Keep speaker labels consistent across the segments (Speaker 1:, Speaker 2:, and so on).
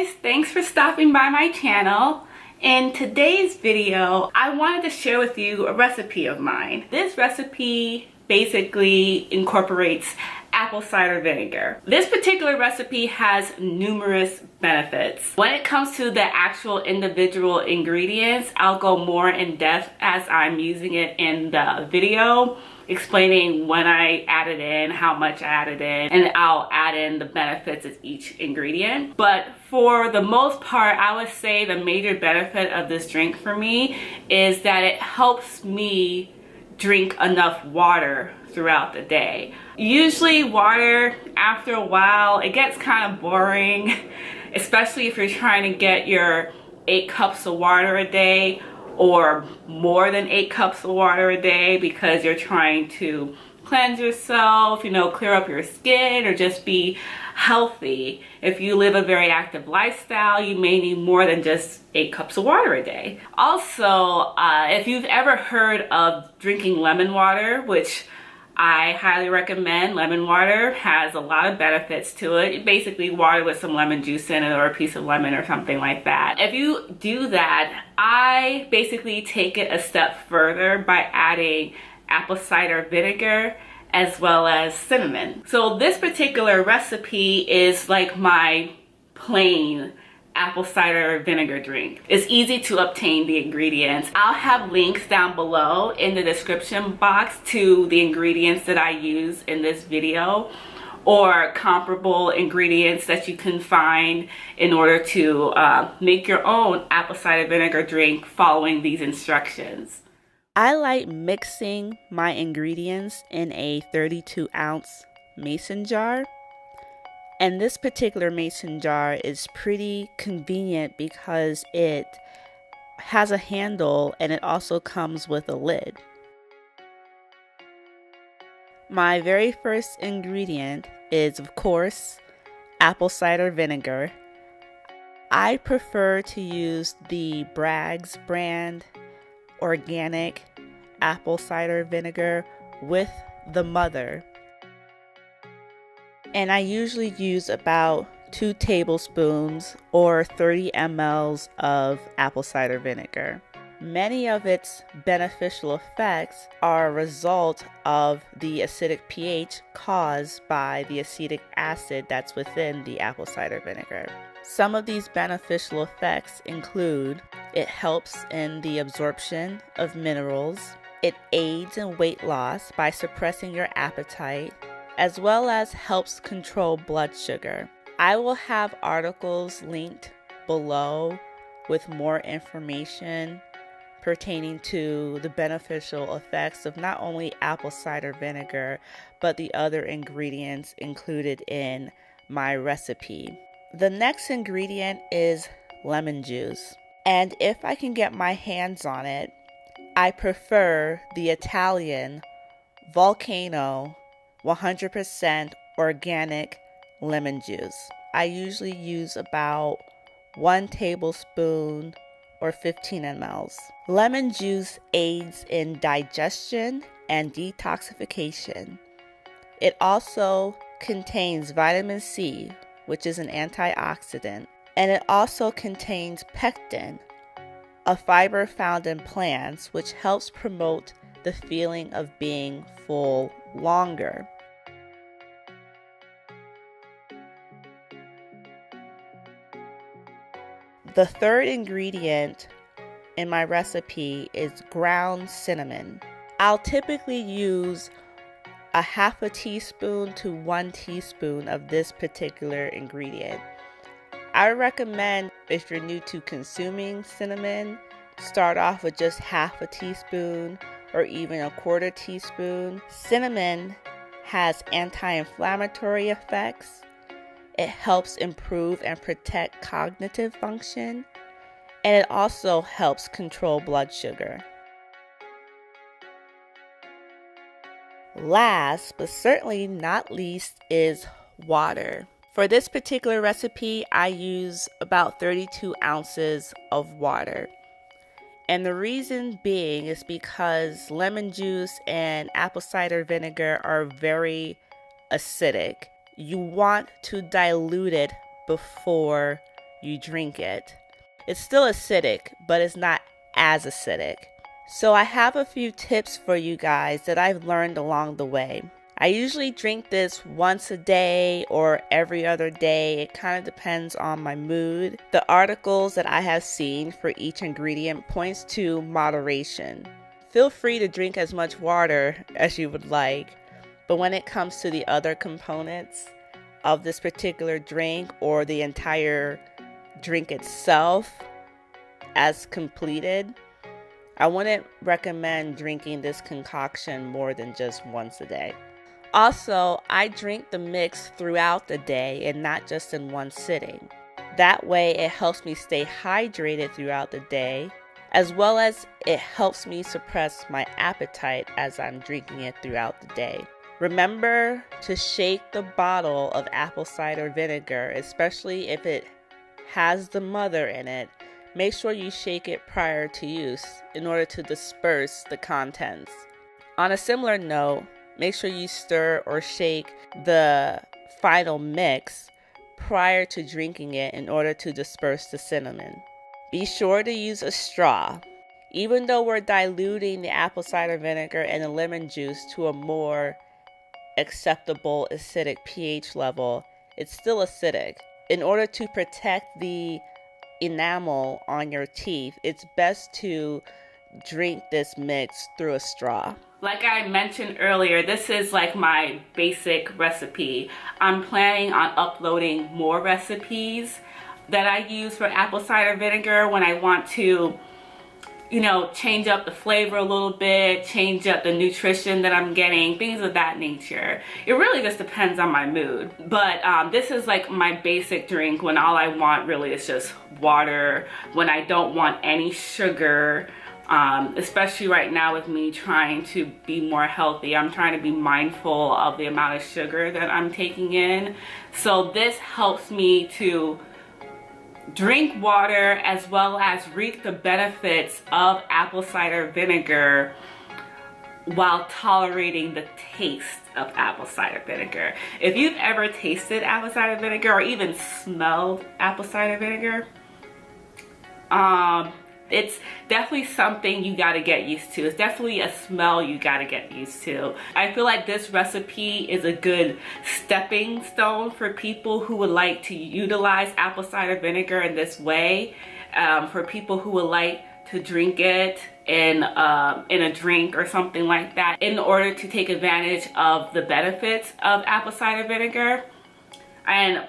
Speaker 1: guys, thanks for stopping by my channel. In today's video, I wanted to share with you a recipe of mine. This recipe basically incorporates apple cider vinegar. This particular recipe has numerous benefits. When it comes to the actual individual ingredients, I'll go more in depth as I'm using it in the video, explaining when I added in, how much I added in, and I'll add in the benefits of each ingredient. But for the most part, I would say the major benefit of this drink for me is that it helps me drink enough water throughout the day. Usually water, after a while, it gets kind of boring, especially if you're trying to get your 8 cups of water a day or more than 8 cups of water a day, because you're trying to cleanse yourself, clear up your skin, or just be healthy. If you live a very active lifestyle, you may need more than just 8 cups of water a day. Also, if you've ever heard of drinking lemon water, which I highly recommend, lemon water has a lot of benefits to it. Basically water with some lemon juice in it, or a piece of lemon or something like that. If you do that, I basically take it a step further by adding apple cider vinegar as well as cinnamon. So this particular recipe is like my plain apple cider vinegar drink. It's easy to obtain the ingredients. I'll have links down below in the description box to the ingredients that I use in this video, or comparable ingredients that you can find in order to make your own apple cider vinegar drink following these instructions. I like mixing my ingredients in a 32-ounce mason jar. And this particular mason jar is pretty convenient because it has a handle and it also comes with a lid. My very first ingredient is, of course, apple cider vinegar. I prefer to use the Bragg's brand organic apple cider vinegar with the mother. And I usually use about 2 tablespoons or 30 mLs of apple cider vinegar. Many of its beneficial effects are a result of the acidic pH caused by the acetic acid that's within the apple cider vinegar. Some of these beneficial effects include: it helps in the absorption of minerals, it aids in weight loss by suppressing your appetite, as well as helps control blood sugar. I will have articles linked below with more information pertaining to the beneficial effects of not only apple cider vinegar, but the other ingredients included in my recipe. The next ingredient is lemon juice. And if I can get my hands on it, I prefer the Italian Volcano 100% organic lemon juice. I usually use about 1 tablespoon or 15 mLs. Lemon juice aids in digestion and detoxification. It also contains vitamin C, which is an antioxidant, and it also contains pectin, a fiber found in plants, which helps promote the feeling of being full longer. The third ingredient in my recipe is ground cinnamon. I'll typically use a half a teaspoon to 1 teaspoon of this particular ingredient. I recommend, if you're new to consuming cinnamon, start off with just half a teaspoon or even a 1/4 teaspoon. Cinnamon has anti-inflammatory effects. It helps improve and protect cognitive function, and it also helps control blood sugar. Last, but certainly not least, is water. For this particular recipe, I use about 32 ounces of water. And the reason being is because lemon juice and apple cider vinegar are very acidic. You want to dilute it before you drink it. It's still acidic, but it's not as acidic. So I have a few tips for you guys that I've learned along the way. I usually drink this once a day or every other day. It kind of depends on my mood. The articles that I have seen for each ingredient points to moderation. Feel free to drink as much water as you would like, but when it comes to the other components of this particular drink or the entire drink itself as completed, I wouldn't recommend drinking this concoction more than just once a day. Also, I drink the mix throughout the day and not just in one sitting. That way it helps me stay hydrated throughout the day, as well as it helps me suppress my appetite as I'm drinking it throughout the day. Remember to shake the bottle of apple cider vinegar, especially if it has the mother in it. Make sure you shake it prior to use in order to disperse the contents. On a similar note, make sure you stir or shake the final mix prior to drinking it in order to disperse the cinnamon. Be sure to use a straw. Even though we're diluting the apple cider vinegar and the lemon juice to a more acceptable acidic pH level, it's still acidic. In order to protect the enamel on your teeth, it's best to drink this mix through a straw. Like I mentioned earlier, this is like my basic recipe. I'm planning on uploading more recipes that I use for apple cider vinegar when I want to, change up the flavor a little bit, change up the nutrition that I'm getting, things of that nature. It really just depends on my mood. But this is like my basic drink when all I want really is just water, when I don't want any sugar. Especially right now with me trying to be more healthy. I'm trying to be mindful of the amount of sugar that I'm taking in. So this helps me to drink water as well as reap the benefits of apple cider vinegar while tolerating the taste of apple cider vinegar. If you've ever tasted apple cider vinegar or even smelled apple cider vinegar, it's definitely something you gotta get used to. It's definitely a smell you gotta get used to. I feel like this recipe is a good stepping stone for people who would like to utilize apple cider vinegar in this way. For people who would like to drink it in a drink or something like that in order to take advantage of the benefits of apple cider vinegar. And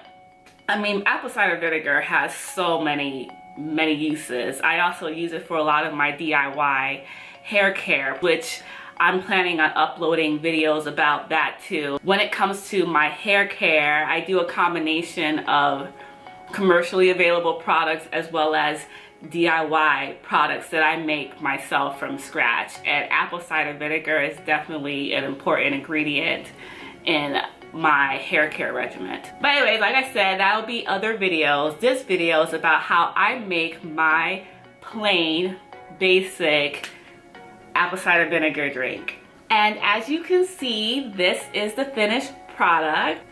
Speaker 1: I mean, apple cider vinegar has so many uses. I also use it for a lot of my DIY hair care, which I'm planning on uploading videos about that too. When it comes to my hair care, I do a combination of commercially available products as well as DIY products that I make myself from scratch. And apple cider vinegar is definitely an important ingredient in my hair care regimen. But anyways, like I said, that'll be other videos. This video is about how I make my plain, basic apple cider vinegar drink. And as you can see, this is the finished product.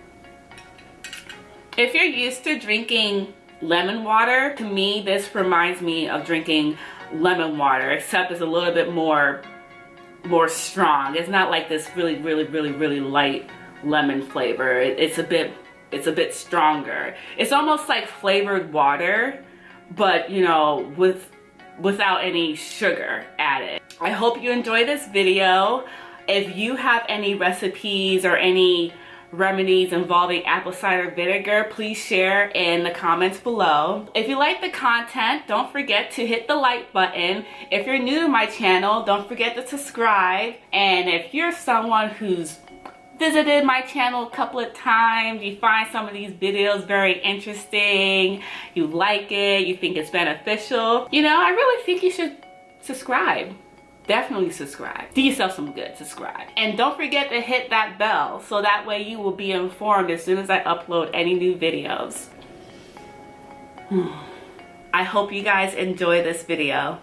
Speaker 1: If you're used to drinking lemon water, to me, this reminds me of drinking lemon water, except it's a little bit more strong. It's not like this really light lemon flavor. It's a bit stronger. It's almost like flavored water, but without any sugar added. I hope you enjoy this video. If you have any recipes or any remedies involving apple cider vinegar, please share in the comments below. If you like the content, don't forget to hit the like button. If you're new to my channel, don't forget to subscribe. And if you're someone who's visited my channel a couple of times, you find some of these videos very interesting, you like it, you think it's beneficial, I really think you should subscribe. Definitely subscribe. Do yourself some good, subscribe. And don't forget to hit that bell so that way you will be informed as soon as I upload any new videos. I hope you guys enjoy this video.